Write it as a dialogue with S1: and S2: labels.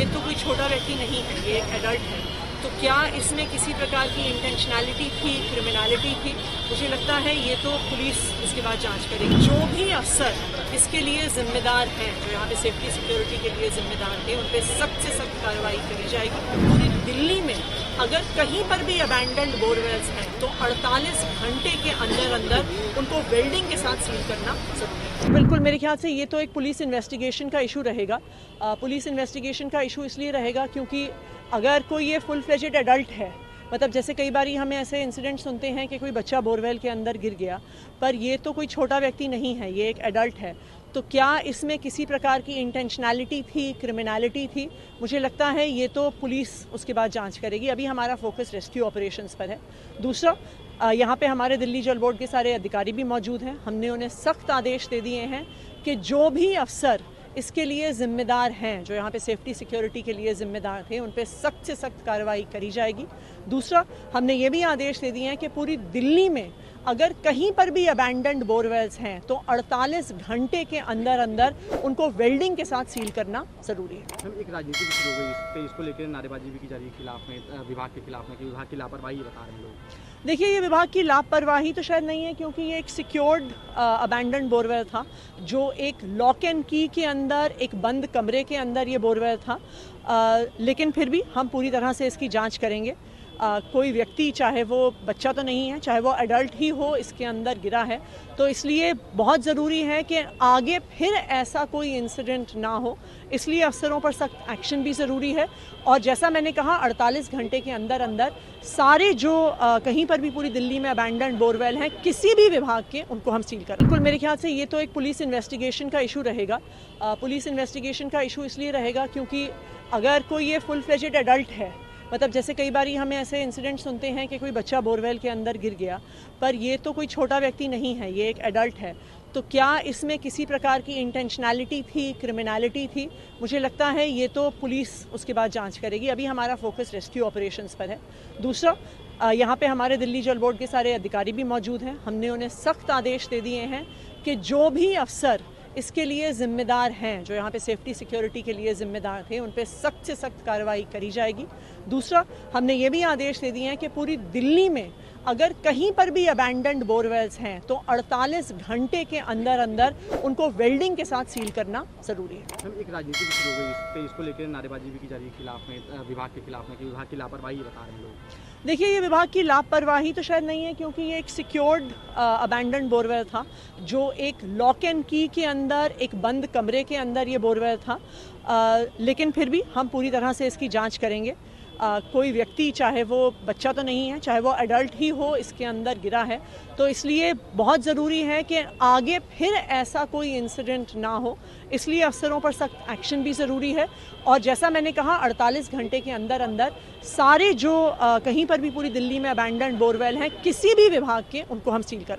S1: ये तो कोई छोटा व्यक्ति नहीं है, ये एक एडल्ट है। तो क्या इसमें किसी प्रकार की इंटेंशनैलिटी थी, क्रिमिनलिटी थी? मुझे लगता है ये तो पुलिस इसके बाद जांच करेगी। जो भी अफसर इसके लिए जिम्मेदार हैं, जो यहाँ पे सेफ्टी सिक्योरिटी के लिए जिम्मेदार हैं, उन पर सख्त से सख्त कार्रवाई करी जाएगी। पूरी दिल्ली में अगर कहीं पर भी अबैंडन्ड बोरवेल्स हैं तो 48 घंटे के अंदर अंदर उनको वेल्डिंग के साथ सील करना जरूरी है। बिल्कुल, मेरे ख्याल से ये तो एक पुलिस इन्वेस्टिगेशन का इशू रहेगा। पुलिस इन्वेस्टिगेशन का इशू इसलिए रहेगा क्योंकि अगर कोई ये फुल फ्लेजेड एडल्ट है, मतलब जैसे कई बार हमें ऐसे इंसिडेंट सुनते हैं कि कोई बच्चा बोरवेल के अंदर गिर गया, पर ये तो कोई छोटा व्यक्ति नहीं है, ये एक एडल्ट है। तो क्या इसमें किसी प्रकार की इंटेंशनैलिटी थी, क्रिमिनलिटी थी? मुझे लगता है ये तो पुलिस उसके बाद जांच करेगी। अभी हमारा फोकस रेस्क्यू ऑपरेशंस पर है। दूसरा, यहाँ पे हमारे दिल्ली जल बोर्ड के सारे अधिकारी भी मौजूद हैं। हमने उन्हें सख्त आदेश दे दिए हैं कि जो भी अफसर इसके लिए ज़िम्मेदार हैं, जो यहाँ पे सेफ्टी सिक्योरिटी के लिए ज़िम्मेदार थे, उन पे सख्त से सख्त कार्रवाई करी जाएगी। दूसरा, हमने ये भी आदेश दे दिए हैं कि पूरी दिल्ली में अगर कहीं पर भी अबैंडन्ड बोरवेल्स हैं तो 48 घंटे के अंदर अंदर उनको वेल्डिंग के साथ सील करना ज़रूरी है।
S2: हम एक राजनीति भी शुरू हो गई इस पे, इसको लेकर नारेबाजी भी की जा रही है खिलाफ में, विभाग के खिलाफ में, कि विभाग की लापरवाही बता रहे हैं लोग।
S1: देखिए, ये विभाग की लापरवाही तो शायद नहीं है, क्योंकि ये एक सिक्योर्ड अबैंडन्ड बोरवेल था, जो एक लॉक एंड की के अंदर, एक बंद कमरे के अंदर ये बोरवेल था। लेकिन फिर भी हम पूरी तरह से इसकी जांच करेंगे। कोई व्यक्ति, चाहे वो बच्चा तो नहीं है, चाहे वो एडल्ट ही हो, इसके अंदर गिरा है, तो इसलिए बहुत ज़रूरी है कि आगे फिर ऐसा कोई इंसिडेंट ना हो। इसलिए अफसरों पर सख्त एक्शन भी ज़रूरी है। और जैसा मैंने कहा, 48 घंटे के अंदर अंदर सारे जो कहीं पर भी पूरी दिल्ली में अबैंडन्ड बोरवेल हैं, किसी भी विभाग के, उनको हम सील करें। बिल्कुल, मेरे ख्याल से ये तो एक पुलिस इन्वेस्टिगेशन का इशू रहेगा। पुलिस इन्वेस्टिगेशन का इशू इसलिए रहेगा क्योंकि अगर कोई ये फुल फ्लेजेड एडल्ट है, मतलब जैसे कई बार हमें ऐसे इंसिडेंट सुनते हैं कि कोई बच्चा बोरवेल के अंदर गिर गया, पर ये तो कोई छोटा व्यक्ति नहीं है, ये एक एडल्ट है। तो क्या इसमें किसी प्रकार की इंटेंशनैलिटी थी, क्रिमिनलिटी थी? मुझे लगता है ये तो पुलिस उसके बाद जांच करेगी। अभी हमारा फोकस रेस्क्यू ऑपरेशंस पर है। दूसरा, यहाँ पे हमारे दिल्ली जल बोर्ड के सारे अधिकारी भी मौजूद हैं। हमने उन्हें सख्त आदेश दे दिए हैं कि जो भी अफसर इसके लिए ज़िम्मेदार हैं, जो यहाँ पे सेफ्टी सिक्योरिटी के लिए ज़िम्मेदार थे, उन पे सख्त से सख्त कार्रवाई करी जाएगी। दूसरा, हमने ये भी आदेश दे दिए हैं कि पूरी दिल्ली में अगर कहीं पर भी अबैंडन्ड बोरवेल्स हैं तो 48 घंटे के अंदर अंदर उनको वेल्डिंग के साथ सील करना ज़रूरी है।
S2: हम एक राजनीति भी शुरू हो गई इस पे, इसको लेकर नारेबाजी भी की जा रही है खिलाफ में, विभाग के खिलाफ में, कि विभाग की लापरवाही बता रहे हैं लोग।
S1: देखिए, ये विभाग की लापरवाही तो शायद नहीं है, क्योंकि ये एक सिक्योर्ड अबैंडन्ड बोरवेल था, जो एक लॉक एंड की के अंदर, एक बंद कमरे के अंदर ये बोरवेल था। लेकिन फिर भी हम पूरी तरह से इसकी जांच करेंगे। कोई व्यक्ति, चाहे वो बच्चा तो नहीं है, चाहे वो एडल्ट ही हो, इसके अंदर गिरा है। तो इसलिए बहुत ज़रूरी है कि आगे फिर ऐसा कोई इंसिडेंट ना हो। इसलिए अफसरों पर सख्त एक्शन भी ज़रूरी है। और जैसा मैंने कहा, 48 घंटे के अंदर अंदर सारे जो कहीं पर भी पूरी दिल्ली में अबैंडन्ड बोरवेल हैं, किसी भी विभाग के, उनको हम सील करें।